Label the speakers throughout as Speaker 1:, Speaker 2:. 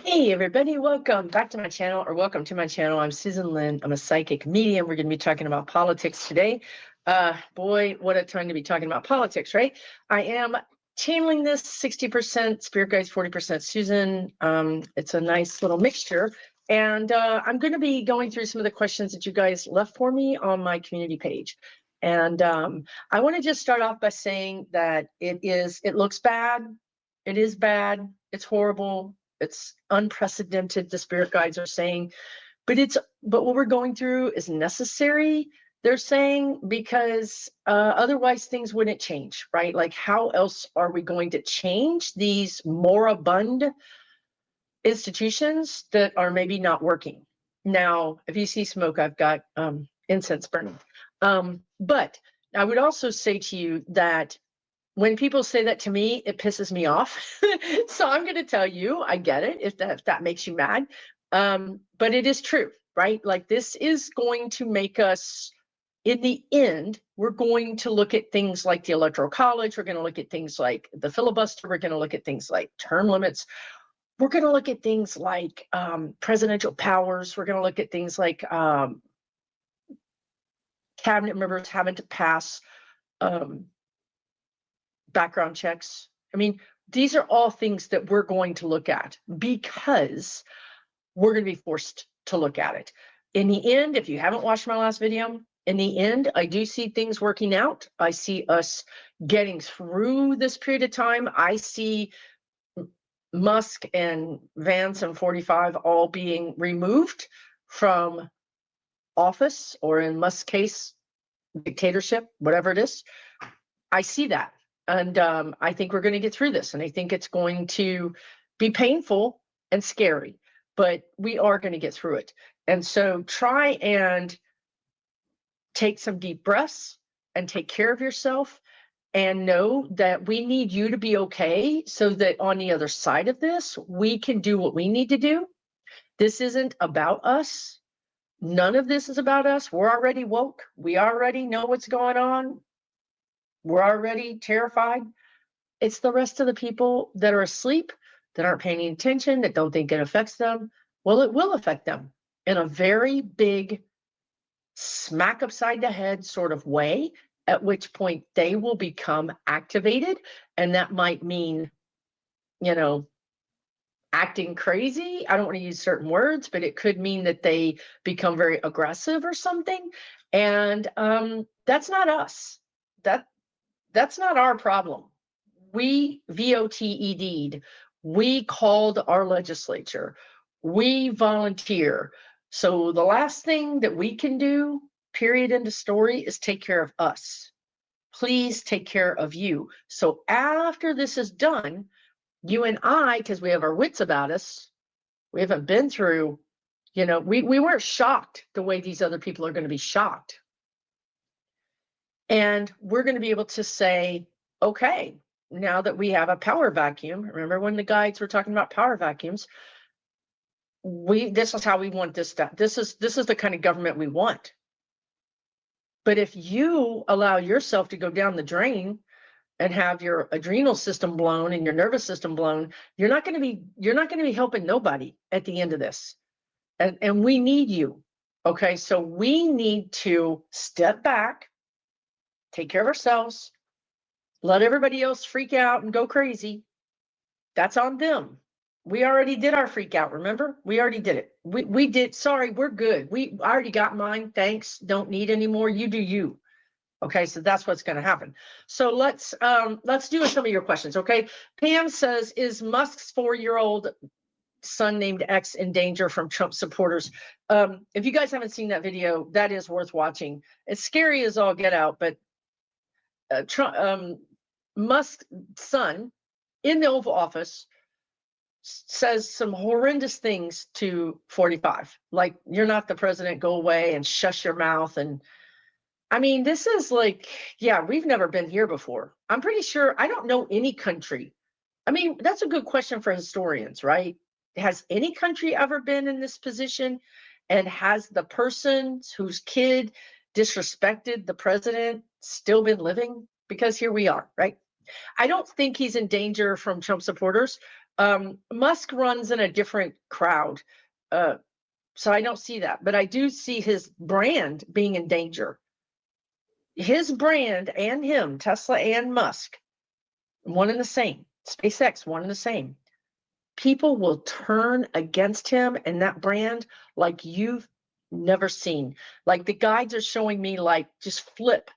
Speaker 1: Hey everybody, welcome back to my channel, or welcome to my channel. I'm Susan Lynn. I'm a psychic medium. We're going to be talking about politics today. Boy, what a time to be talking about politics, right? I am channeling this 60% spirit guides, 40% Susan. It's a nice little mixture. And I'm going to be going through some of the questions that you guys left for me on my community page. And I want to just start off by saying that it looks bad. It is bad. It's horrible. It's unprecedented, the spirit guides are saying, but what we're going through is necessary, they're saying, because otherwise things wouldn't change, right? Like, how else are we going to change these moribund institutions that are maybe not working? Now, if you see smoke, I've got incense burning. But I would also say to you that when people say that to me, it pisses me off. So I'm going to tell you, I get it if that makes you mad. But it is true, right? Like, this is going to make us, in the end, we're going to look at things like the Electoral College. We're going to look at things like the filibuster. We're going to look at things like term limits. We're going to look at things like presidential powers. We're going to look at things like cabinet members having to pass background checks. I mean, these are all things that we're going to look at because we're going to be forced to look at it. In the end, if you haven't watched my last video, in the end, I do see things working out. I see us getting through this period of time. I see Musk and Vance and 45 all being removed from office, or in Musk's case, dictatorship, whatever it is. I see that. And I think we're going to get through this. And I think it's going to be painful and scary, but we are going to get through it. And so try and take some deep breaths and take care of yourself, and know that we need you to be okay, so that on the other side of this, we can do what we need to do. This isn't about us. None of this is about us. We're already woke. We already know what's going on. We're already terrified. It's the rest of the people that are asleep, that aren't paying attention, that don't think it affects them. Well, it will affect them in a very big smack upside the head sort of way, at which point they will become activated. And that might mean, acting crazy. I don't want to use certain words, but it could mean that they become very aggressive or something. And that's not us. That's not our problem. We VOTED'd. We called our legislature. We volunteer. So the last thing that we can do, period, end of story, is take care of us. Please take care of you. So after this is done, you and I, because we have our wits about us, we haven't been through, we weren't shocked the way these other people are going to be shocked. And we're going to be able to say, okay, now that we have a power vacuum, remember when the guides were talking about power vacuums, this is how we want this stuff. This is the kind of government we want. But if you allow yourself to go down the drain and have your adrenal system blown and your nervous system blown, you're not going to be helping nobody at the end of this. And we need you. Okay, so we need to step back, take care of ourselves, let everybody else freak out and go crazy. That's on them. We already did our freak out, remember? We already did it. We did. Sorry, we're good. I already got mine. Thanks. Don't need any more. You do you. Okay, so that's what's going to happen. So let's do some of your questions. Okay, Pam says, is Musk's 4-year-old son named X in danger from Trump supporters? If you guys haven't seen that video, that is worth watching. It's scary as all get out, but Musk's son in the Oval Office says some horrendous things to 45, like, you're not the president, go away, and shush your mouth. And I mean, this is like, yeah, we've never been here before. I'm pretty sure, I don't know any country. I mean, that's a good question for historians, right? Has any country ever been in this position? And has the person whose kid disrespected the president still been living? Because here we are, right? I don't think he's in danger from Trump supporters. Musk runs in a different crowd. So I don't see that, but I do see his brand being in danger. His brand and him, Tesla and Musk, one and the same. SpaceX, one and the same. People will turn against him and that brand like you've never seen. Like the guides are showing me, like, just flip,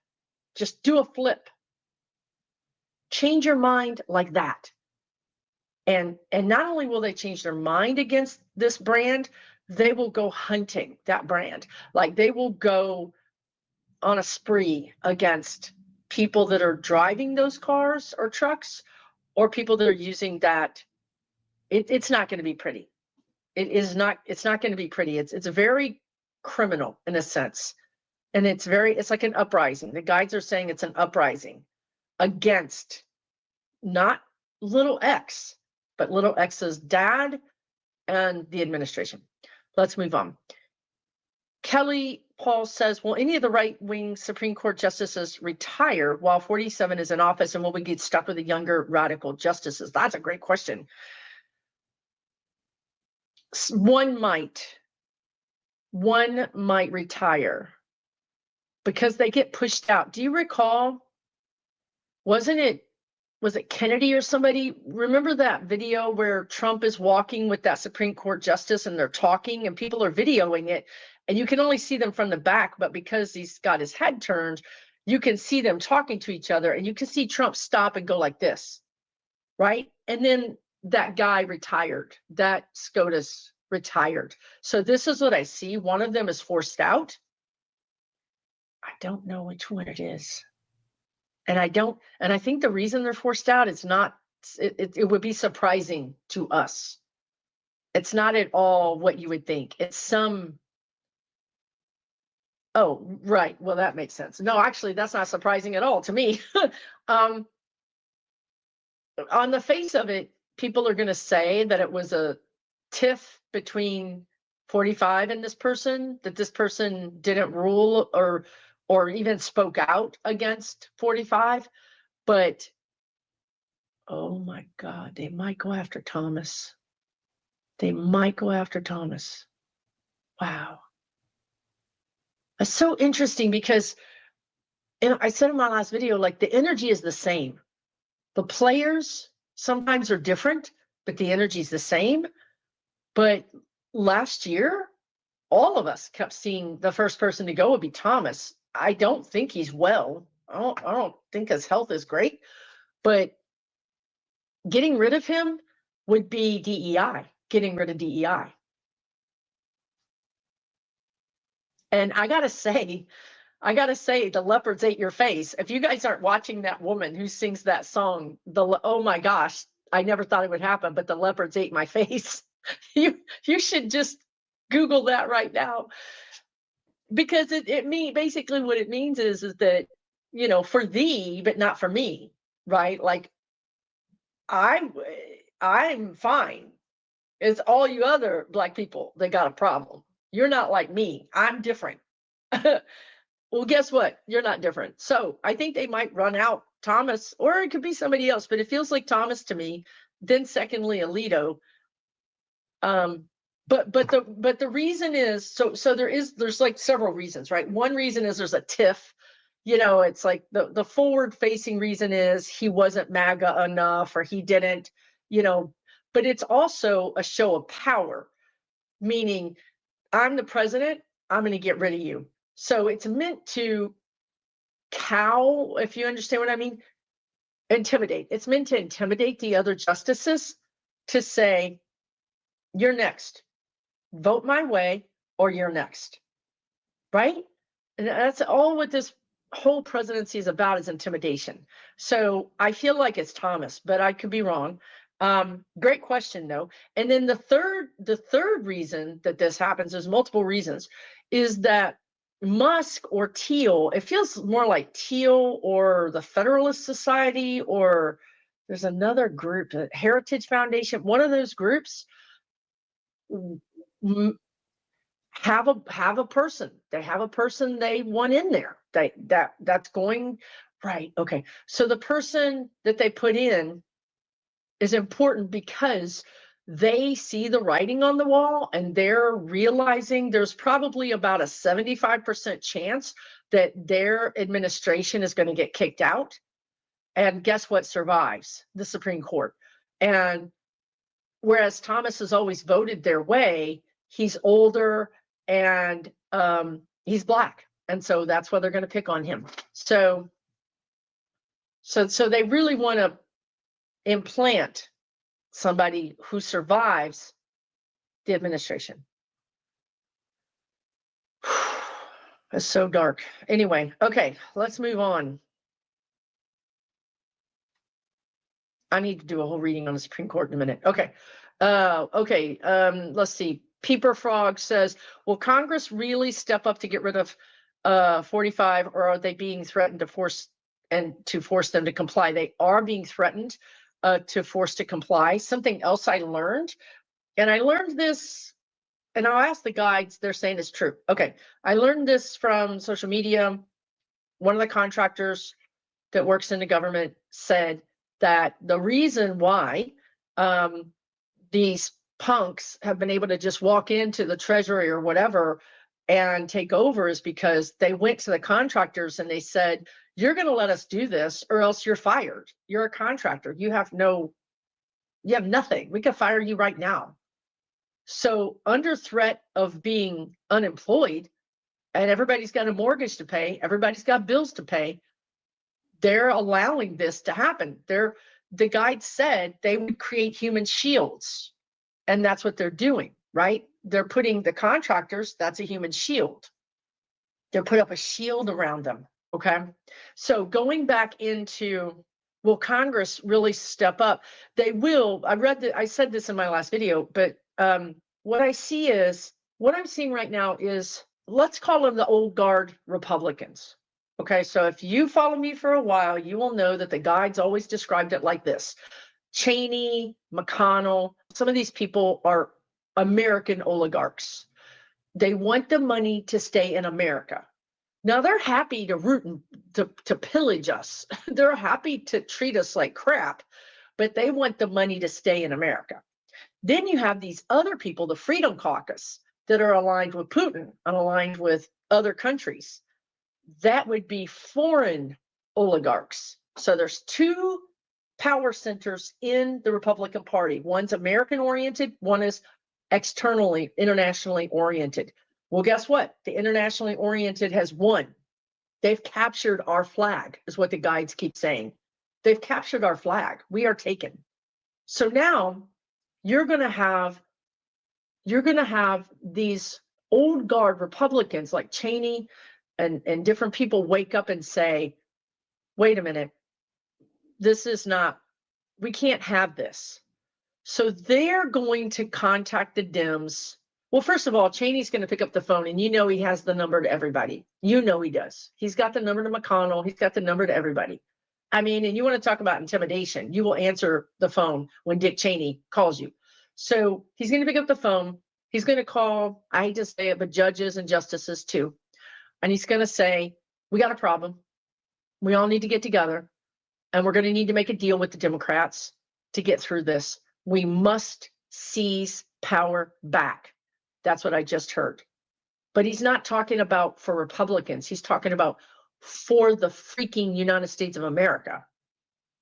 Speaker 1: just do a flip. Change your mind like that. And not only will they change their mind against this brand, they will go hunting that brand. Like they will go on a spree against people that are driving those cars or trucks, or people that are using that. It's not going to be pretty. It's not going to be pretty. It's very criminal in a sense. And it's like an uprising. The guides are saying it's an uprising against not little X, but little X's dad and the administration. Let's move on. Kelly Paul says, will any of the right-wing Supreme Court justices retire while 47 is in office, and will we get stuck with the younger radical justices? That's a great question. One might retire because they get pushed out. Do you recall, was it Kennedy or somebody? Remember that video where Trump is walking with that Supreme Court justice and they're talking and people are videoing it and you can only see them from the back, but because he's got his head turned, you can see them talking to each other and you can see Trump stop and go like this, right? And then that guy retired, that SCOTUS retired. So this is what I see. One of them is forced out. I don't know which one it is. And I think the reason they're forced out is not, it would be surprising to us. It's not at all what you would think. It's oh, right. Well, that makes sense. No, actually, that's not surprising at all to me. On the face of it, people are going to say that it was a tiff between 45 and this person, that this person didn't rule or even spoke out against 45. But, oh my God, they might go after Thomas. They might go after Thomas. Wow. It's so interesting because, and I said in my last video, like the energy is the same. The players sometimes are different, but the energy is the same. But last year, all of us kept seeing the first person to go would be Thomas. I don't think he's well. I don't think his health is great, but getting rid of him would be DEI, getting rid of DEI. And I gotta say, the leopards ate your face. If you guys aren't watching that woman who sings that song, oh my gosh, I never thought it would happen, but the leopards ate my face. You should just Google that right now, because it means basically what it means is that, you know, for thee, but not for me, right? Like I'm fine. It's all you other Black people that got a problem. You're not like me. I'm different. Well, guess what? You're not different. So I think they might run out Thomas, or it could be somebody else, but it feels like Thomas to me. Then secondly, Alito. But the reason is, so there's like several reasons, right? One reason is there's a tiff. You know, it's like the forward facing reason is he wasn't MAGA enough, or he didn't, you know, but it's also a show of power, meaning I'm the president, I'm going to get rid of you. So it's meant to cow, if you understand what I mean, intimidate. It's meant to intimidate the other justices to say, you're next. Vote my way or you're next. Right? And that's all what this whole presidency is about, is intimidation. So I feel like it's Thomas, but I could be wrong. Great question though. And then the third reason that this happens, there's multiple reasons, is that Musk or Teal, it feels more like Teal or the Federalist Society, or there's another group, the Heritage Foundation, one of those groups have a person. They have a person they want in there. That's going right. Okay. So the person that they put in is important because they see the writing on the wall and they're realizing there's probably about a 75% chance that their administration is going to get kicked out. And guess what survives? The Supreme Court. And whereas Thomas has always voted their way, he's older and he's Black. And so that's why they're going to pick on him. So they really want to implant somebody who survives the administration. It's so dark. Anyway, okay, let's move on. I need to do a whole reading on the Supreme Court in a minute. Okay. Let's see. Peeper Frog says, will Congress really step up to get rid of 45, or are they being threatened to force them to comply? They are being threatened to force to comply. Something else I learned, and I learned this, and I'll ask the guides, they're saying it's true. Okay. I learned this from social media. One of the contractors that works in the government said that the reason why these punks have been able to just walk into the Treasury or whatever and take over is because they went to the contractors and they said, you're going to let us do this or else you're fired. You're a contractor. You have nothing. We could fire you right now. So under threat of being unemployed, and everybody's got a mortgage to pay, everybody's got bills to pay, they're allowing this to happen. The guide said they would create human shields, and that's what they're doing, right? They're putting the contractors, that's a human shield. They'll put up a shield around them, okay? So going back into, will Congress really step up? They will. I said this in my last video, but what I'm seeing right now is, let's call them the old guard Republicans. Okay, so if you follow me for a while, you will know that the guides always described it like this. Cheney, McConnell, some of these people are American oligarchs. They want the money to stay in America. Now they're happy to root and to pillage us. They're happy to treat us like crap, but they want the money to stay in America. Then you have these other people, the Freedom Caucus, that are aligned with Putin and aligned with other countries. That would be foreign oligarchs. So there's two power centers in the Republican Party. One's American oriented, one is externally, internationally oriented. Well, guess what? The internationally oriented has won. They've captured our flag, is what the guides keep saying. They've captured our flag. We are taken. So now you're going to have these old guard Republicans like Cheney and different people wake up and say, wait a minute, we can't have this. So they're going to contact the Dems. Well, first of all, Cheney's going to pick up the phone, and he has the number to everybody. He does. He's got the number to McConnell. He's got the number to everybody. I mean, and you want to talk about intimidation, you will answer the phone when Dick Cheney calls you. So he's going to pick up the phone. He's going to call, I hate to say it, but judges and justices too. And he's going to say, we got a problem. We all need to get together, and we're going to need to make a deal with the Democrats to get through this. We must seize power back. That's what I just heard. But he's not talking about for Republicans. He's talking about for the freaking United States of America.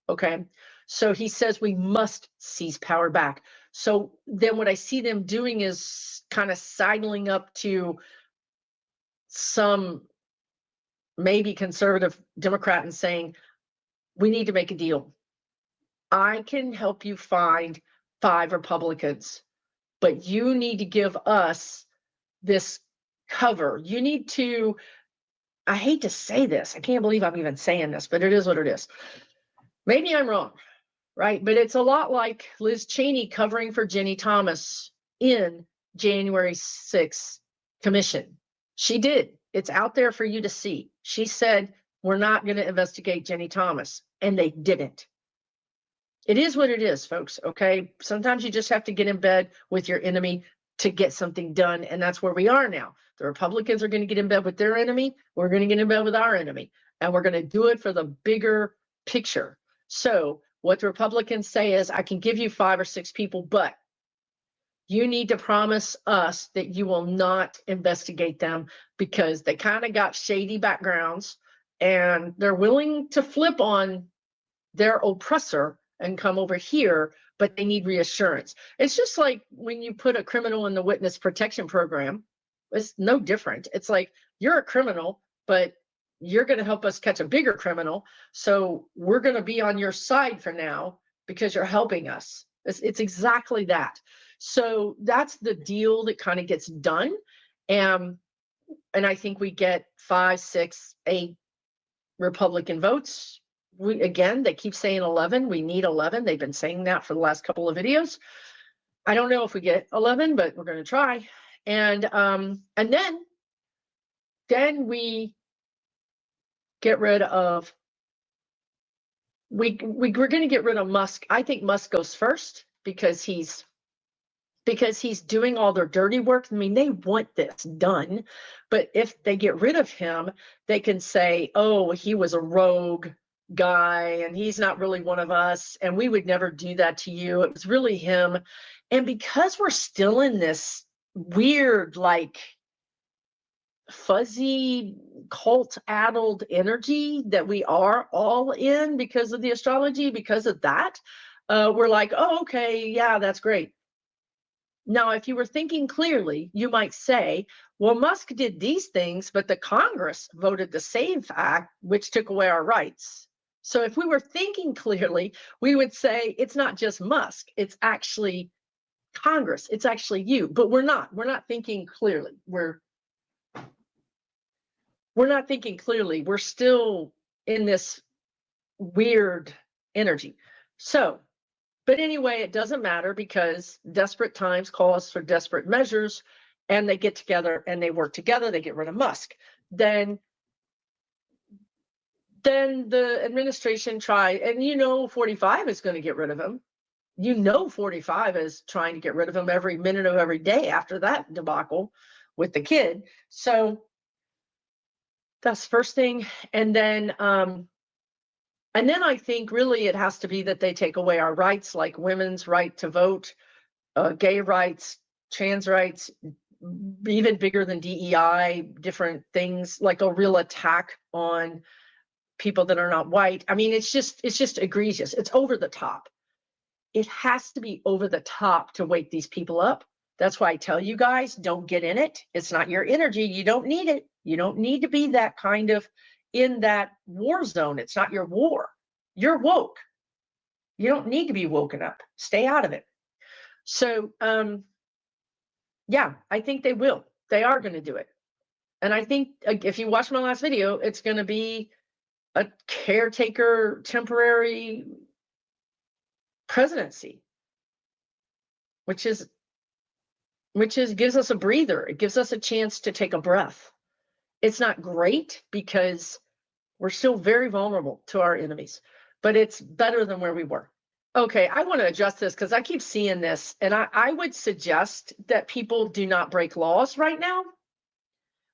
Speaker 1: Okay. So he says we must seize power back. So then what I see them doing is kind of sidling up to some maybe conservative Democrat and saying, we need to make a deal. I can help you find 5 Republicans, but you need to give us this cover. You need to, I hate to say this, I can't believe I'm even saying this, but it is what it is. Maybe I'm wrong, right? But it's a lot like Liz Cheney covering for Jenny Thomas in January 6th commission. She did. It's out there for you to see. She said, we're not going to investigate Jenny Thomas, and they didn't. It is what it is, folks, okay? Sometimes you just have to get in bed with your enemy to get something done, and that's where we are now. The Republicans are going to get in bed with their enemy. We're going to get in bed with our enemy, and we're going to do it for the bigger picture. So What the Republicans say is, I can give you 5 or 6 people, but you need to promise us that you will not investigate them because they kind of got shady backgrounds and they're willing to flip on their oppressor and come over here, but they need reassurance. It's just like when you put a criminal in the witness protection program, it's no different. It's like, you're a criminal, but you're going to help us catch a bigger criminal. So we're going to be on your side for now because you're helping us. It's exactly that. So that's the deal that kind of gets done. And I think we get 5, 6, 8 Republican votes. They keep saying 11. We need 11. They've been saying that for the last couple of videos. I don't know if we get 11, but we're going to try. And then we get rid of. We're going to get rid of Musk. I think Musk goes first because he's doing all their dirty work. I mean, they want this done, but if they get rid of him, they can say, oh, he was a rogue guy and he's not really one of us, and we would never do that to you. It was really him. And because we're still in this weird, like, fuzzy, cult-addled energy that we are all in because of the astrology, because of that, we're like, oh, okay, yeah, that's great. Now, if you were thinking clearly, you might say, well, Musk did these things, but the Congress voted the SAVE Act, which took away our rights. So if we were thinking clearly, we would say it's not just Musk, it's actually Congress, it's actually you. But we're not thinking clearly. We're not thinking clearly. We're still in this weird energy. So, but anyway, it doesn't matter because desperate times calls for desperate measures, and they get together and they work together. They get rid of Musk. Then the administration and 45 is going to get rid of him. 45 is trying to get rid of him every minute of every day after that debacle with the kid. So that's the first thing. And then I think really it has to be that they take away our rights, like women's right to vote, gay rights, trans rights, even bigger than DEI, different things, like a real attack on people that are not white. I mean, it's just egregious. It's over the top. It has to be over the top to wake these people up. That's why I tell you guys, don't get in it. It's not your energy. You don't need it. You don't need to be that kind of in that war zone. It's not your war. You're woke. You don't need to be woken up. Stay out of it. So, yeah, I think they will. They are going to do it. And I think if you watch my last video, it's going to be a caretaker, temporary presidency, which gives us a breather. It gives us a chance to take a breath. It's not great because we're still very vulnerable to our enemies, but it's better than where we were. Okay, I want to adjust this because I keep seeing this, and I would suggest that people do not break laws right now.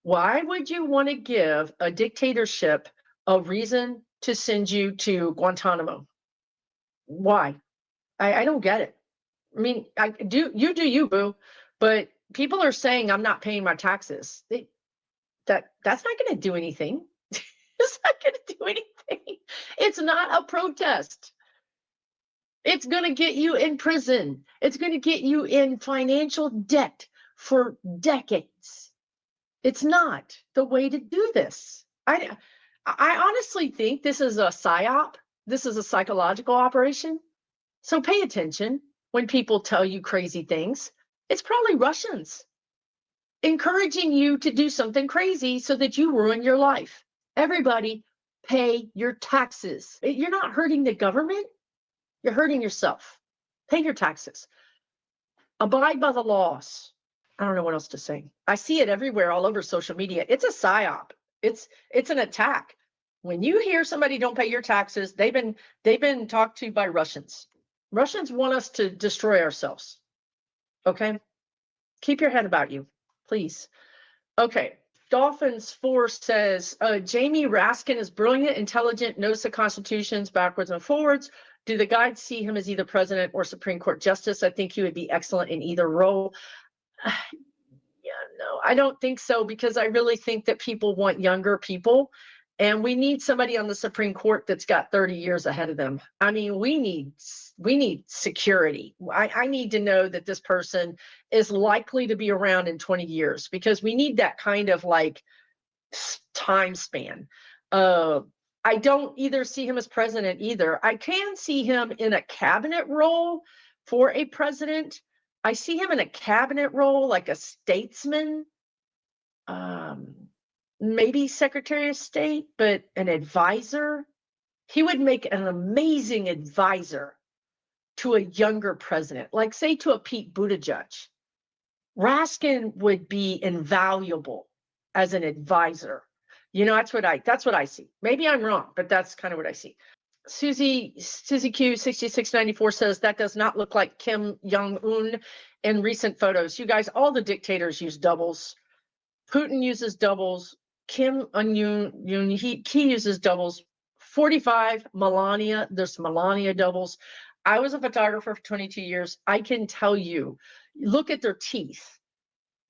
Speaker 1: Why would you want to give a dictatorship a reason to send you to Guantanamo? Why? I don't get it. I mean, do you, boo, but people are saying I'm not paying my taxes. That's not going to do anything. It's not going to do anything. It's not a protest. It's going to get you in prison. It's going to get you in financial debt for decades. It's not the way to do this. I honestly think this is a psyop. This is a psychological operation. So pay attention when people tell you crazy things. It's probably Russians encouraging you to do something crazy so that you ruin your life. Everybody, pay your taxes. You're not hurting the government. You're hurting yourself. Pay your taxes. Abide by the laws. I don't know what else to say. I see it everywhere, all over social media. It's a psyop. It's an attack. When you hear somebody don't pay your taxes, they've been talked to by Russians. Russians want us to destroy ourselves. Okay? Keep your head about you, please. Okay. Dolphins 4 says, Jamie Raskin is brilliant, intelligent, knows the constitutions backwards and forwards. Do the guides see him as either president or Supreme Court justice? I think he would be excellent in either role. Yeah, no, I don't think so, because I really think that people want younger people, and we need somebody on the Supreme Court that's got 30 years ahead of them. I mean, we need security. I need to know that this person is likely to be around in 20 years, because we need that kind of like time span. I don't either see him as president either. I can see him in a cabinet role for a president. I see him in a cabinet role, like a statesman, maybe Secretary of State, but an advisor. He would make an amazing advisor to a younger president, like say to a Pete Buttigieg. Raskin would be invaluable as an advisor. You know, that's what I see. Maybe I'm wrong, but that's kind of what I see. Susie Q 6694 says that does not look like Kim Jong-un in recent photos. You guys, all the dictators use doubles. Putin uses doubles. Kim Jong-un, he uses doubles. 45, Melania, there's Melania doubles. I was a photographer for 22 years. I can tell you, look at their teeth.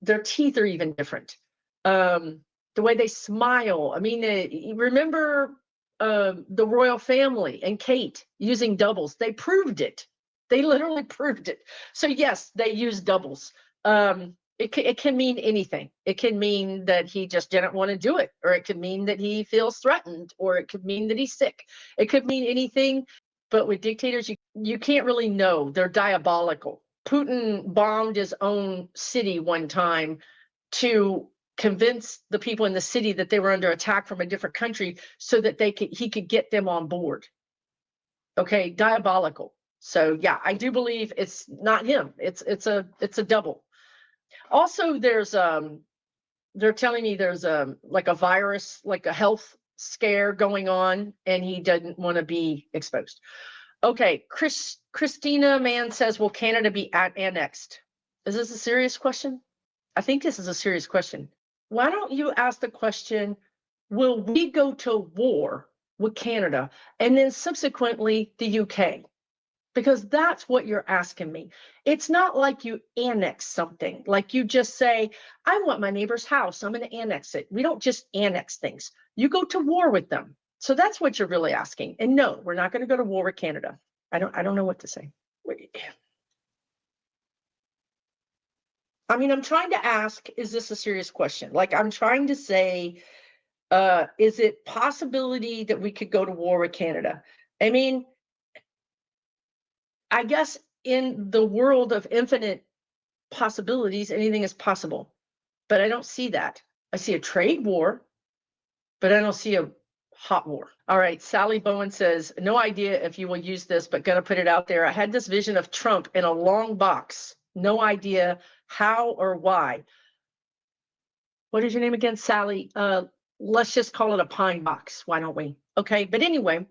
Speaker 1: Their teeth are even different. The way they smile. I mean, remember the royal family and Kate using doubles. They proved it. They literally proved it. So yes, they use doubles. It can mean anything. It can mean that he just didn't want to do it, or it could mean that he feels threatened, or it could mean that he's sick. It could mean anything. But with dictators, you can't really know. They're diabolical. Putin bombed his own city one time to convince the people in the city that they were under attack from a different country, so that he could get them on board. Okay, diabolical. So yeah, I do believe it's not him. It's a double. Also, there's they're telling me there's like a virus, like a health scare going on, and he doesn't want to be exposed. Okay, Christina Mann says, will Canada be annexed? Is this a serious question? I think this is a serious question. Why don't you ask the question, will we go to war with Canada and then subsequently the UK? Because that's what you're asking me. It's not like you annex something, like you just say, I want my neighbor's house, I'm going to annex it. We don't just annex things. You go to war with them. So that's what you're really asking. And no, we're not going to go to war with Canada. I don't know what to say. I mean, I'm trying to ask, is this a serious question? Like, I'm trying to say, is it possibility that we could go to war with Canada? I mean, I guess in the world of infinite possibilities, anything is possible. But I don't see that. I see a trade war, but I don't see a hot war. All right, Sally Bowen says, no idea if you will use this, but gonna put it out there. I had this vision of Trump in a long box. No idea how or why. What is your name again, Sally? Let's just call it a pine box. Why don't we? Okay, but anyway,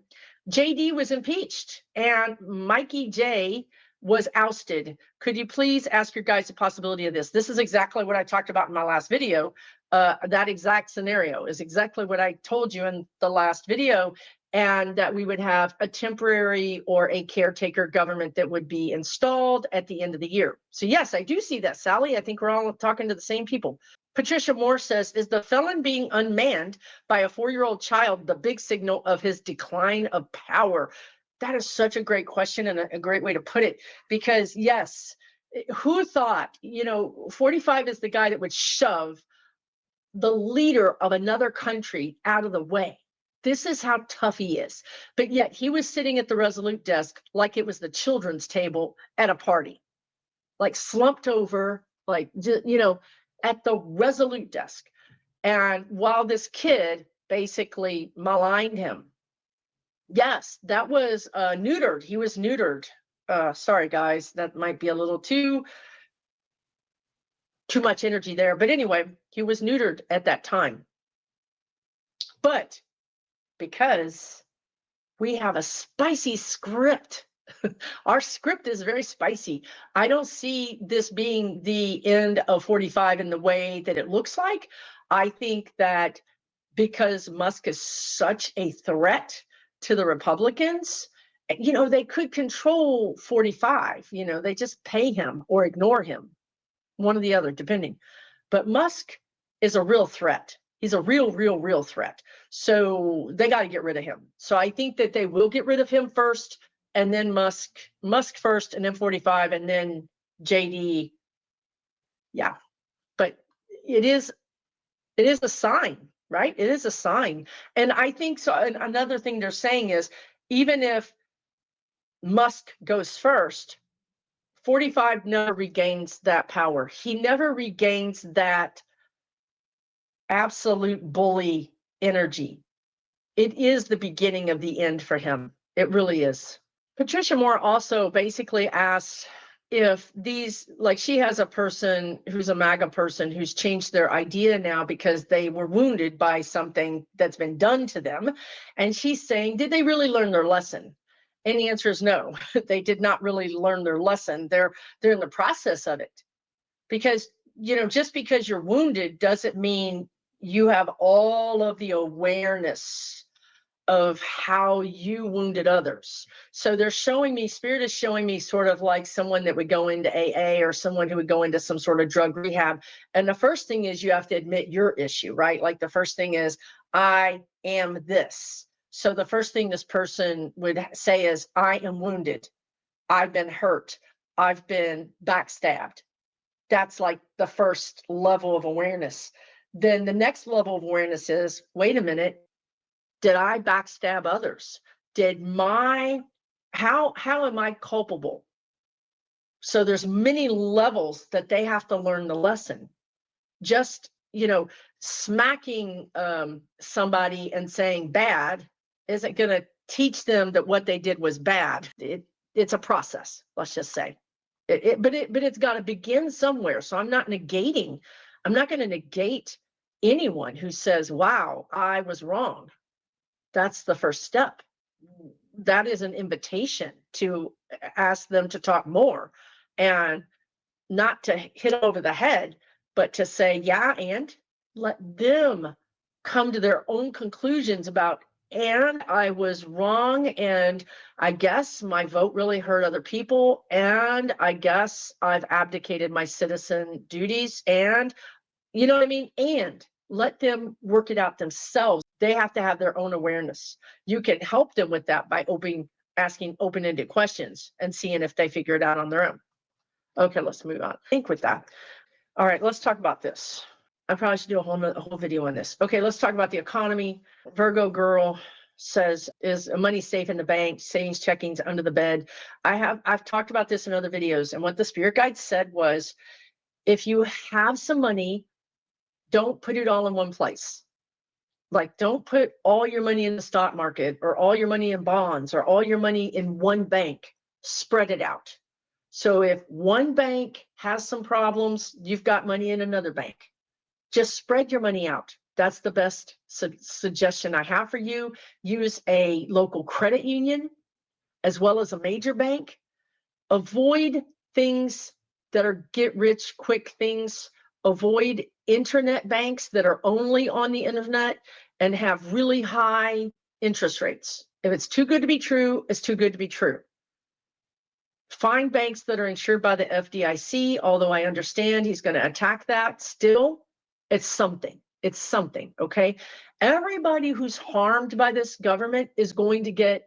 Speaker 1: JD was impeached and Mikey J was ousted. Could you please ask your guys the possibility of this? This is exactly what I talked about in my last video. That exact scenario is exactly what I told you in the last video, and that we would have a temporary or a caretaker government that would be installed at the end of the year. So yes, I do see that, Sally. I think we're all talking to the same people. Patricia Moore says, is the felon being unmanned by a 4-year-old child the big signal of his decline of power? That is such a great question and a great way to put it, because yes, who thought, 45 is the guy that would shove the leader of another country out of the way. This is how tough he is. But yet he was sitting at the Resolute desk like it was the children's table at a party, like slumped over, like, at the Resolute desk. And while this kid basically maligned him. Yes, that was neutered. He was neutered. Sorry, guys, that might be a little too much energy there. But anyway, he was neutered at that time. But because we have a spicy script, our script is very spicy. I don't see this being the end of 45 in the way that it looks like. I think that because Musk is such a threat to the Republicans, They could control 45, they just pay him or ignore him, one or the other, depending. But Musk is a real threat. He's a real threat. So they got to get rid of him. So I think that they will get rid of him first, and then Musk first, and then 45, and then JD. Yeah. But it is a sign, right? It is a sign. And I think so. And another thing they're saying is, even if Musk goes first, 45 never regains that power. He never regains that absolute bully energy. It is the beginning of the end for him. It really is. Patricia Moore also basically asks if these, like, she has a person who's a MAGA person who's changed their idea now because they were wounded by something that's been done to them. And she's saying, did they really learn their lesson? And the answer is no. They did not really learn their lesson. They're in the process of it. Because, just because you're wounded doesn't mean you have all of the awareness of how you wounded others. So they're showing me, Spirit is showing me sort of like someone that would go into AA or someone who would go into some sort of drug rehab. And the first thing is you have to admit your issue, right? Like the first thing is, I am this. So the first thing this person would say is, I am wounded. I've been hurt. I've been backstabbed. That's like the first level of awareness. Then the next level of awareness is, wait a minute, did I backstab others? How am I culpable? So there's many levels that they have to learn the lesson. Just, smacking somebody and saying bad isn't going to teach them that what they did was bad. It's a process, let's just say. But it's got to begin somewhere. So I'm not going to negate anyone who says, wow, I was wrong. That's the first step. That is an invitation to ask them to talk more, and not to hit over the head, but to say, yeah, and let them come to their own conclusions about, and I was wrong, and I guess my vote really hurt other people, and I guess I've abdicated my citizen duties, and you know what I mean? And let them work it out themselves. They have to have their own awareness. You can help them with that by asking open-ended questions and seeing if they figure it out on their own. Okay, let's move on. Think with that. All right, let's talk about this. I probably should do a whole video on this. Okay, let's talk about the economy. Virgo girl says, is money safe in the bank? Savings checkings under the bed. I've talked about this in other videos, and what the spirit guide said was, if you have some money, don't put it all in one place. Like, don't put all your money in the stock market or all your money in bonds or all your money in one bank. Spread it out. So if one bank has some problems, you've got money in another bank. Just spread your money out. That's the best suggestion I have for you. Use a local credit union as well as a major bank. Avoid things that are get rich quick things. Avoid internet banks that are only on the internet and have really high interest rates. If it's too good to be true, it's too good to be true. Find banks that are insured by the FDIC, although I understand he's going to attack that. Still, it's something. It's something, okay? Everybody who's harmed by this government is going to get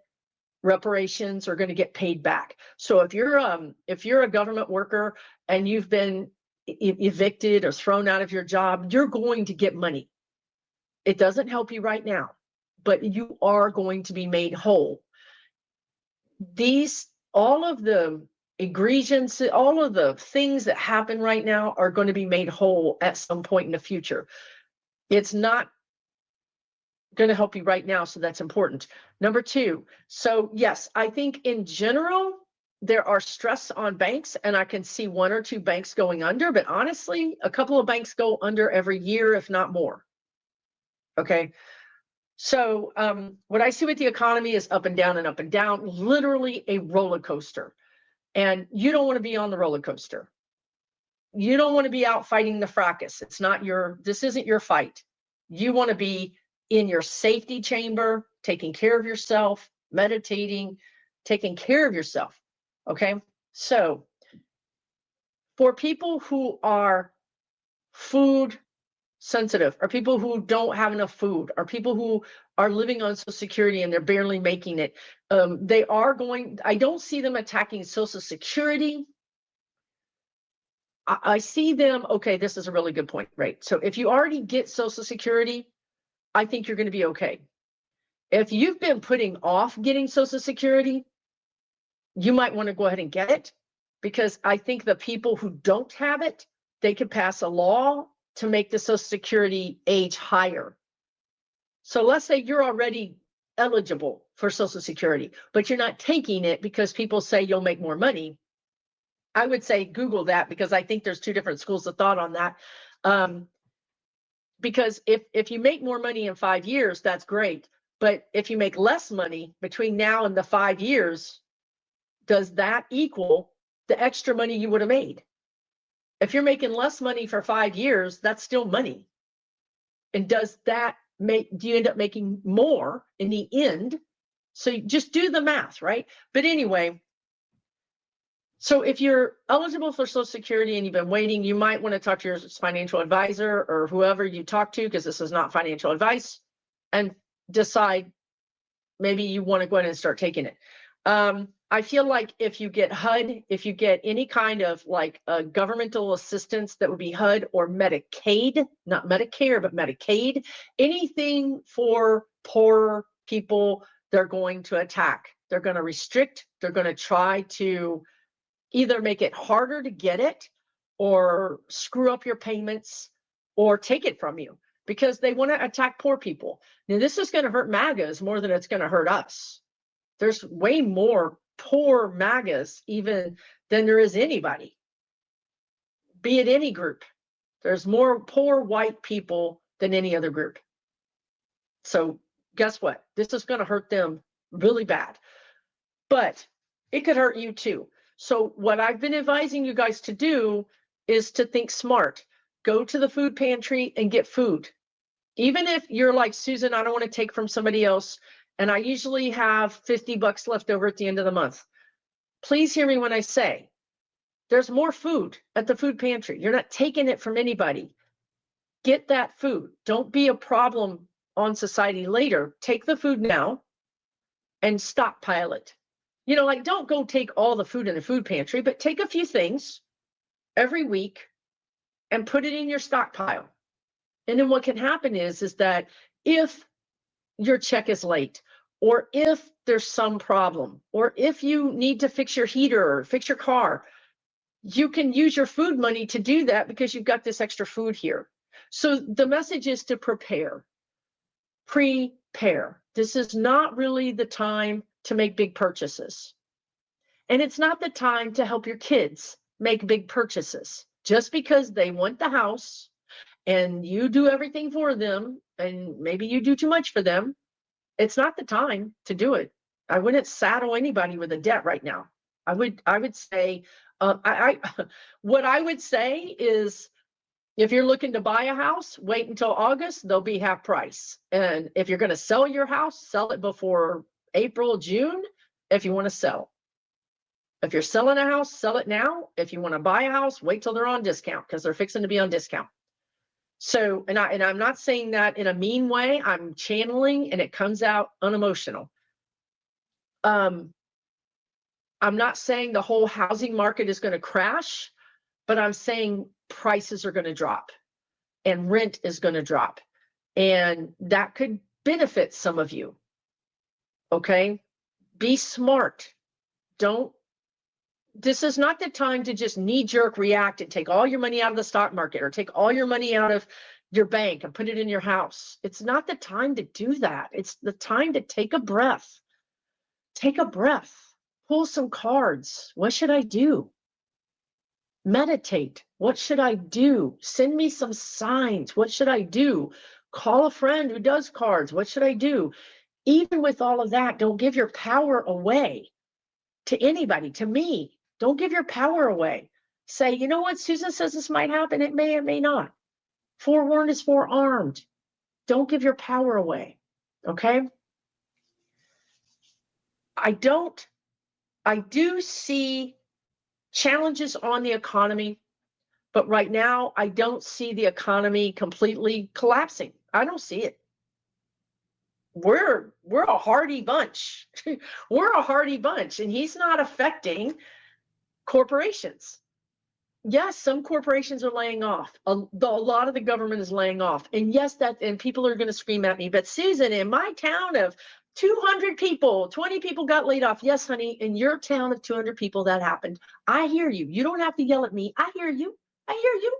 Speaker 1: reparations, or going to get paid back. So if you're a government worker and you've been evicted or thrown out of your job, you're going to get money. It doesn't help you right now, but you are going to be made whole. All of the egregious, all of the things that happen right now are going to be made whole at some point in the future. It's not going to help you right now, so that's important. Number two, so yes, I think in general there are stress on banks, and I can see one or two banks going under, but honestly, a couple of banks go under every year, if not more. Okay, so what I see with the economy is up and down and up and down, literally a roller coaster, and you don't want to be on the roller coaster. You don't want to be out fighting the fracas. This isn't your fight. You want to be in your safety chamber, taking care of yourself, meditating, taking care of yourself. Okay. So for people who are food sensitive, or people who don't have enough food, or people who are living on Social Security and they're barely making it, they are going, I don't see them attacking Social Security. I see them, okay, this is a really good point, right? So if you already get Social Security, I think you're going to be okay. If you've been putting off getting Social Security, you might want to go ahead and get it, because I think the people who don't have it, they could pass a law to make the Social Security age higher. So let's say you're already eligible for Social Security, but you're not taking it because people say you'll make more money. I would say Google that, because I think there's two different schools of thought on that. Because if you make more money in 5 years, that's great. But if you make less money between now and the 5 years, does that equal the extra money you would have made? If you're making less money for 5 years, that's still money. And does that do you end up making more in the end? So you just do the math, right? But anyway, so if you're eligible for Social Security and you've been waiting, you might want to talk to your financial advisor or whoever you talk to, because this is not financial advice, and decide maybe you want to go ahead and start taking it. I feel like if you get HUD, if you get any kind of like governmental assistance, that would be HUD or Medicaid, not Medicare, but Medicaid, anything for poor people, they're going to attack. They're going to restrict. They're going to try to either make it harder to get it, or screw up your payments, or take it from you, because they want to attack poor people. Now, this is going to hurt MAGAs more than it's going to hurt us. There's way more poor MAGAs even than there is anybody, be it any group. There's more poor white people than any other group. So guess what? This is going to hurt them really bad, but it could hurt you too. So what I've been advising you guys to do is to think smart. Go to the food pantry and get food. Even if you're like, Susan, I don't want to take from somebody else, and I usually have $50 left over at the end of the month. Please hear me when I say there's more food at the food pantry. You're not taking it from anybody. Get that food. Don't be a problem on society later. Take the food now and stockpile it. You know, like, don't go take all the food in the food pantry, but take a few things every week and put it in your stockpile. And then what can happen is that if your check is late, or if there's some problem, or if you need to fix your heater or fix your car, you can use your food money to do that, because you've got this extra food here. So the message is to prepare. Prepare. This is not really the time to make big purchases. And it's not the time to help your kids make big purchases. Just because they want the house and you do everything for them, and maybe you do too much for them, it's not the time to do it. I wouldn't saddle anybody with a debt right now. I would say, what I would say is, if you're looking to buy a house, wait until August, they'll be half price. And if you're going to sell your house, sell it before April, June, if you want to sell. If you're selling a house, sell it now. If you want to buy a house, wait till they're on discount, because they're fixing to be on discount. So, and I'm not saying that in a mean way. I'm channeling, and it comes out unemotional. I'm not saying the whole housing market is going to crash, but I'm saying prices are going to drop and rent is going to drop, and that could benefit some of you. Okay, be smart. This is not the time to just knee-jerk react and take all your money out of the stock market, or take all your money out of your bank and put it in your house. It's not the time to do that. It's the time to take a breath. Take a breath. Pull some cards. What should I do? Meditate. What should I do? Send me some signs. What should I do? Call a friend who does cards. What should I do? Even with all of that, don't give your power away to anybody, to me. Don't give your power away. Say, you know what? Susan says this might happen. It may, it may not. Forewarned is forearmed. Don't give your power away. Okay? I don't I do see challenges on the economy, but right now I don't see the economy completely collapsing. I don't see it. We're a hardy bunch. We're a hardy bunch, and he's not affecting corporations. Yes, some corporations are laying off. A lot of the government is laying off. And yes, and people are going to scream at me, but Susan, in my town of 200 people, 20 people got laid off. Yes, honey, in your town of 200 people, that happened. I hear you. You don't have to yell at me. I hear you. I hear you.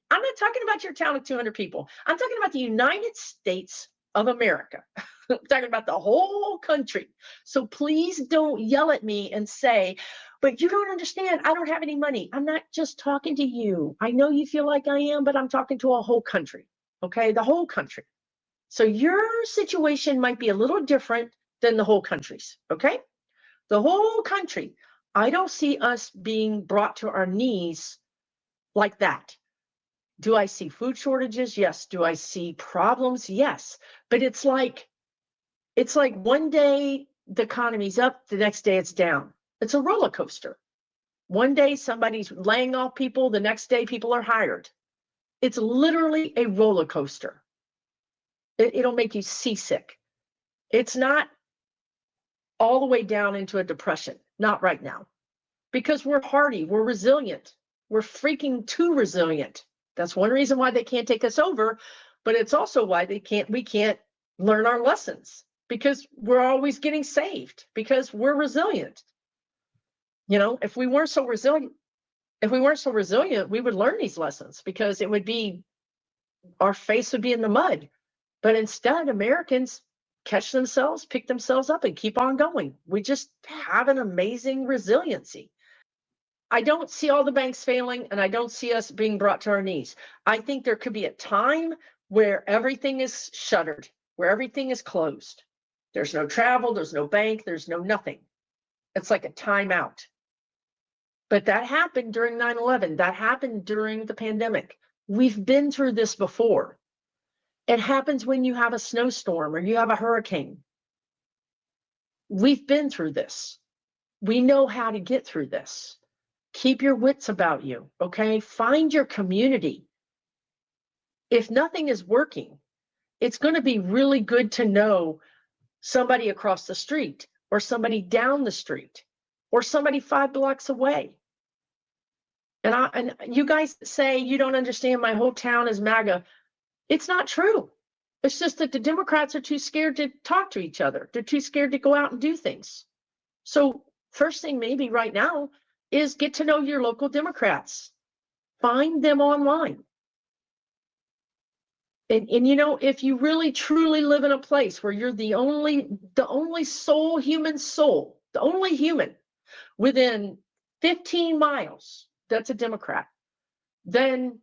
Speaker 1: I'm not talking about your town of 200 people. I'm talking about the United States of America. I'm talking about the whole country. So please don't yell at me and say, but you don't understand. I don't have any money. I'm not just talking to you. I know you feel like I am, but I'm talking to a whole country. Okay, the whole country. So your situation might be a little different than the whole country's. Okay, the whole country. I don't see us being brought to our knees like that. Do I see food shortages? Yes. Do I see problems? Yes. But it's like one day the economy's up, the next day it's down. It's a roller coaster. One day somebody's laying off people, the next day people are hired. It's literally a roller coaster. It'll make you seasick. It's not all the way down into a depression. Not right now. Because we're hardy, we're resilient. We're freaking too resilient. That's one reason why they can't take us over, but it's also why we can't learn our lessons, because we're always getting saved, because we're resilient. You know, if we weren't so resilient, we would learn these lessons, because it would be, our face would be in the mud. But instead, Americans catch themselves, pick themselves up, and keep on going. We just have an amazing resiliency. I don't see all the banks failing, and I don't see us being brought to our knees. I think there could be a time where everything is shuttered, where everything is closed. There's no travel, there's no bank, there's no nothing. It's like a timeout. But that happened during 9/11. That happened during the pandemic. We've been through this before. It happens when you have a snowstorm or you have a hurricane. We've been through this. We know how to get through this. Keep your wits about you, okay? Find your community. If nothing is working, it's going to be really good to know somebody across the street, or somebody down the street, or somebody 5 blocks away. And you guys say you don't understand, my whole town is MAGA. It's not true. It's just that the Democrats are too scared to talk to each other. They're too scared to go out and do things. So first thing maybe right now is get to know your local Democrats. Find them online. And you know, if you really truly live in a place where you're the only human soul, the only human within 15 miles that's a Democrat, then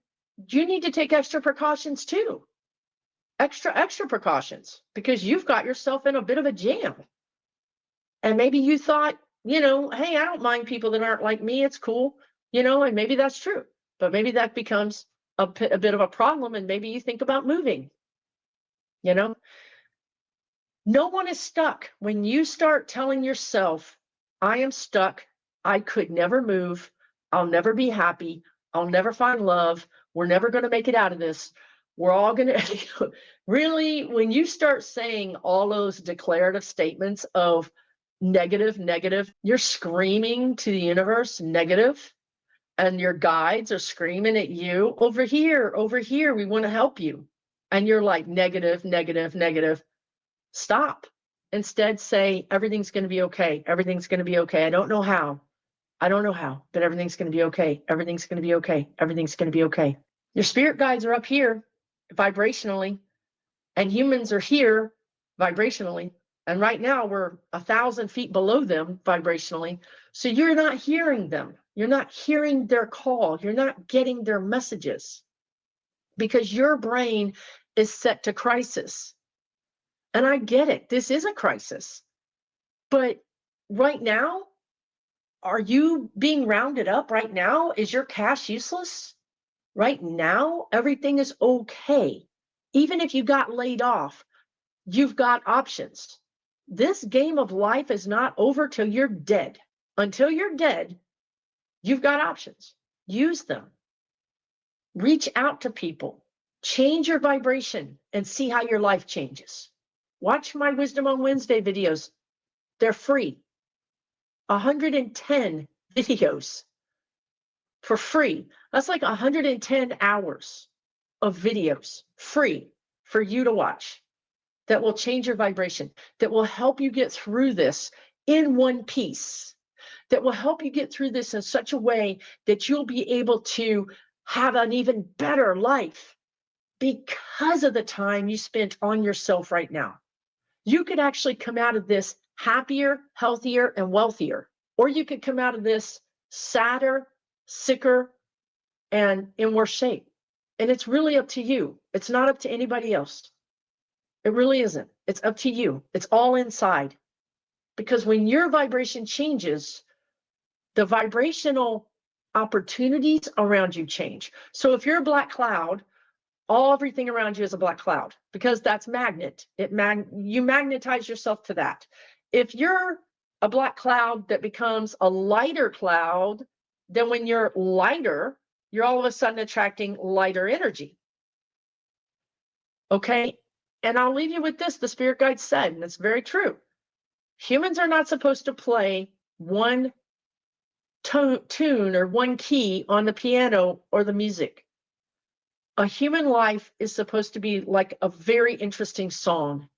Speaker 1: you need to take extra precautions too. Extra precautions, because you've got yourself in a bit of a jam. And maybe you thought, you know, hey, I don't mind people that aren't like me. It's cool, you know, and maybe that's true. But maybe that becomes a bit of a problem, and maybe you think about moving. You know, no one is stuck. When you start telling yourself, I am stuck, I could never move, I'll never be happy, I'll never find love, we're never going to make it out of this, we're all going to really, when you start saying all those declarative statements of negative, you're screaming to the universe negative, and your guides are screaming at you, over here, we want to help you. And you're like, negative. Stop. Instead, say, everything's going to be okay. Everything's going to be okay. I don't know how, but everything's going to be okay. Everything's going to be okay. Everything's going to be okay. Your spirit guides are up here vibrationally, and humans are here vibrationally. And right now we're 1,000 feet below them vibrationally. So you're not hearing them. You're not hearing their call. You're not getting their messages, because your brain is set to crisis. And I get it. This is a crisis. But right now, are you being rounded up right now? Is your cash useless? Right now, everything is okay. Even if you got laid off, you've got options. This game of life is not over till you're dead. until you're dead, you've got options. Use them. Reach out to people. Change your vibration and see how your life changes. Watch my Wisdom on Wednesday videos. They're free. 110 videos for free. That's like 110 hours of videos free for you to watch that will change your vibration, that will help you get through this in one piece, that will help you get through this in such a way that you'll be able to have an even better life because of the time you spent on yourself right now. You could actually come out of this happier, healthier, and wealthier, or you could come out of this sadder, sicker, and in worse shape. And it's really up to you. It's not up to anybody else. It really isn't. It's up to you. It's all inside. Because when your vibration changes, the vibrational opportunities around you change. So if you're a black cloud, everything around you is a black cloud because that's magnet. You magnetize yourself to that. If you're a black cloud that becomes a lighter cloud, then when you're lighter, you're all of a sudden attracting lighter energy. Okay? And I'll leave you with this. The spirit guide said, and it's very true. Humans are not supposed to play one tune or one key on the piano or the music. A human life is supposed to be like a very interesting song.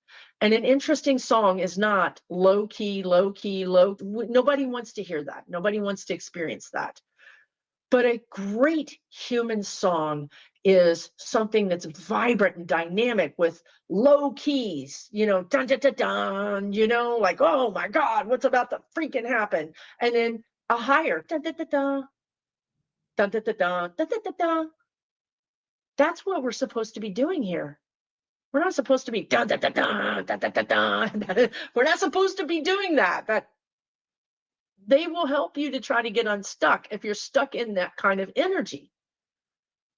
Speaker 1: And an interesting song is not low key, low key, low. Nobody wants to hear that. Nobody wants to experience that. But a great human song is something that's vibrant and dynamic with low keys, dun, dun, dun, dun, like, oh my God, what's about to freaking happen? And then a higher, dun, dun, dun, dun, dun, dun, dun, dun, dun, dun, dun. That's what we're supposed to be doing here. We're not supposed to be dun, dun, dun, dun, dun, dun, dun, dun. We're not supposed to be doing that. But they will help you to try to get unstuck if you're stuck in that kind of energy.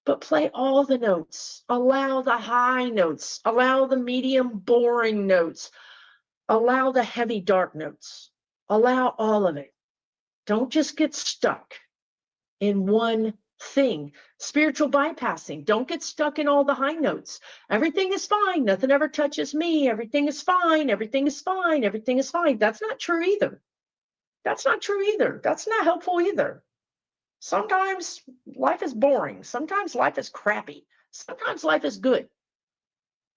Speaker 1: But play all the notes. Allow the high notes. Allow the medium boring notes. Allow the heavy dark notes. Allow all of it. Don't just get stuck in one thing. Spiritual bypassing. Don't get stuck in all the high notes. Everything is fine. Nothing ever touches me. Everything is fine. Everything is fine. Everything is fine. That's not true either. That's not true either. That's not helpful either. Sometimes life is boring. Sometimes life is crappy. Sometimes life is good.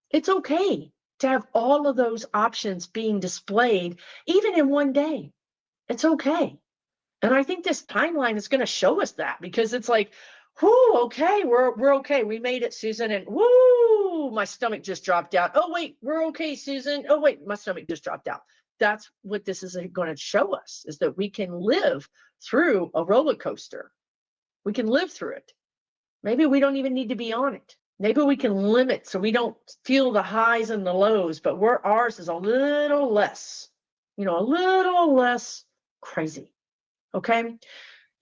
Speaker 1: It's okay to have all of those options being displayed, even in one day. It's okay. And I think this timeline is going to show us that because it's like, whoo, okay, we're okay. We made it, Susan. And whoo, my stomach just dropped out. Oh, wait, we're okay, Susan. Oh, wait, my stomach just dropped out. That's what this is going to show us, is that we can live through a roller coaster. We can live through it. Maybe we don't even need to be on it. Maybe we can limit so we don't feel the highs and the lows, but where ours is a little less, a little less crazy. Okay.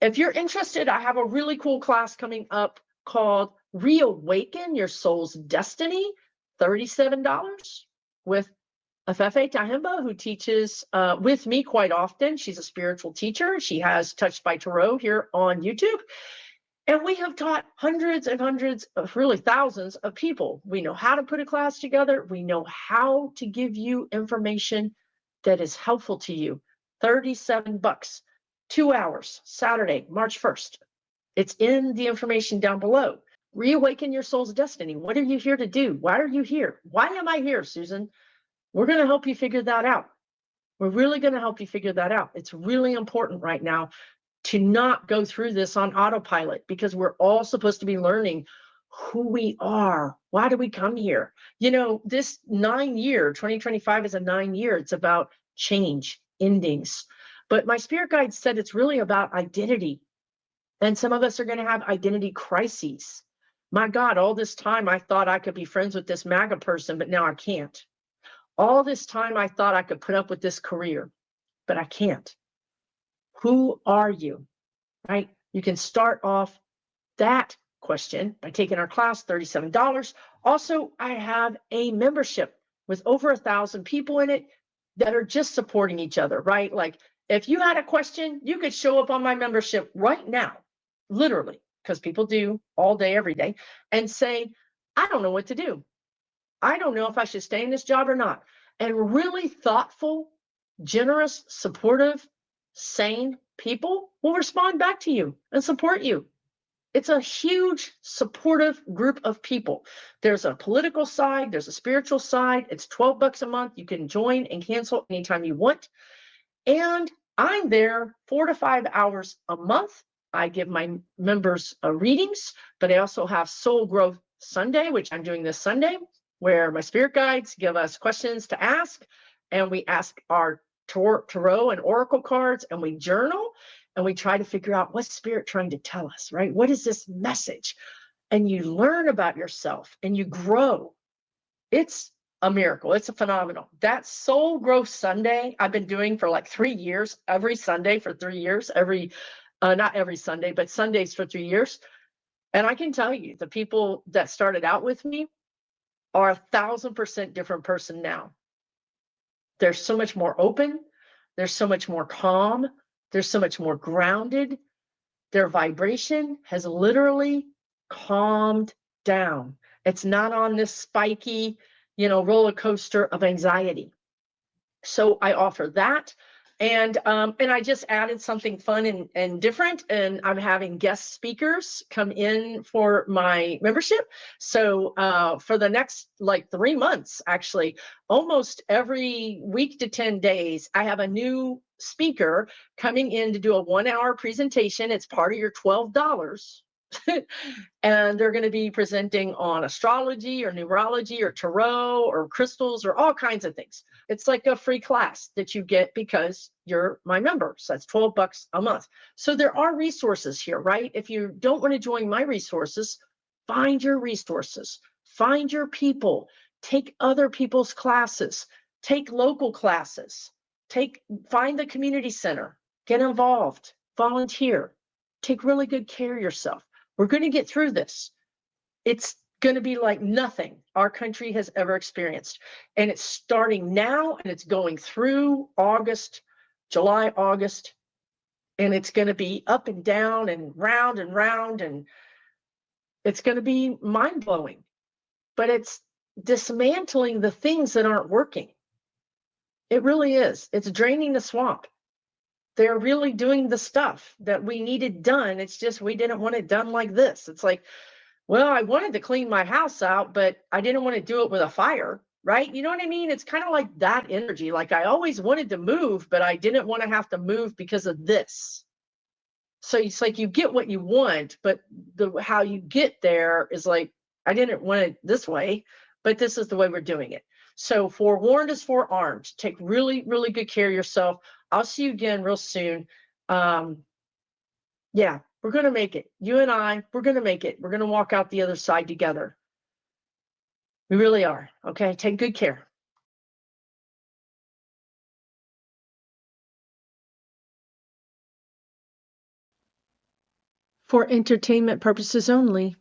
Speaker 1: If you're interested, I have a really cool class coming up called Reawaken Your Soul's Destiny, $37 with Afefe Tahimba, who teaches with me quite often. She's a spiritual teacher. She has Touched by Tarot here on YouTube. And we have taught hundreds and hundreds of, really thousands of people. We know how to put a class together. We know how to give you information that is helpful to you. $37, 2 hours, Saturday, March 1st. It's in the information down below. Reawaken your soul's destiny. What are you here to do? Why are you here? Why am I here, Susan? We're going to help you figure that out. We're really going to help you figure that out. It's really important right now to not go through this on autopilot, because we're all supposed to be learning who we are. Why do we come here? This 9-year, 2025 is a 9-year. It's about change, endings. But my spirit guide said it's really about identity. And some of us are going to have identity crises. My God, all this time I thought I could be friends with this MAGA person, but now I can't. All this time I thought I could put up with this career, but I can't. Who are you? Right? You can start off that question by taking our class, $37. Also, I have a membership with over 1,000 people in it that are just supporting each other, right? Like If you had a question, you could show up on my membership right now, literally, because people do all day, every day, and say, I don't know what to do. I don't know if I should stay in this job or not. And really thoughtful, generous, supportive, sane people will respond back to you and support you. It's a huge supportive group of people. There's a political side, there's a spiritual side. It's $12 a month. You can join and cancel anytime you want. And I'm there 4 to 5 hours a month. I give my members readings, but I also have Soul Growth Sunday, which I'm doing this Sunday, where my spirit guides give us questions to ask. And we ask our tarot and oracle cards, and we journal, and we try to figure out what's spirit trying to tell us, right? What is this message? And you learn about yourself and you grow. It's a miracle. It's a phenomenal. That Soul Growth Sunday I've been doing for like 3 years, every Sunday for 3 years, not every Sunday, but Sundays for 3 years. And I can tell you, the people that started out with me are 1,000% different person now. They're so much more open. They're so much more calm. They're so much more grounded. Their vibration has literally calmed down. It's not on this spiky, roller coaster of anxiety. So I offer that. And I just added something fun and different. And I'm having guest speakers come in for my membership. So for the next 3 months, actually, almost every week to 10 days, I have a new speaker coming in to do a 1-hour presentation. It's part of your $12. And they're going to be presenting on astrology or numerology or tarot or crystals or all kinds of things. It's like a free class that you get because you're my member. So that's $12 a month. So there are resources here, right? If you don't want to join my resources, find your resources, find your people, take other people's classes, take local classes, find the community center, get involved, volunteer, take really good care of yourself. We're going to get through this. It's going to be like nothing our country has ever experienced. And it's starting now, and it's going through July, August, and it's going to be up and down and round, and it's going to be mind-blowing. But it's dismantling the things that aren't working. It really is. It's draining the swamp. They're really doing the stuff that we needed done. It's just we didn't want it done like this. It's like, well, I wanted to clean my house out, but I didn't want to do it with a fire, right? You know what I mean? It's kind of like that energy. Like I always wanted to move, but I didn't want to have to move because of this. So it's like you get what you want, but how you get there is like, I didn't want it this way, but this is the way we're doing it. So forewarned is forearmed. Take really, really good care of yourself. I'll see you again real soon. Yeah, we're going to make it. You and I, we're going to make it. We're going to walk out the other side together. We really are. Okay, take good care. For entertainment purposes only,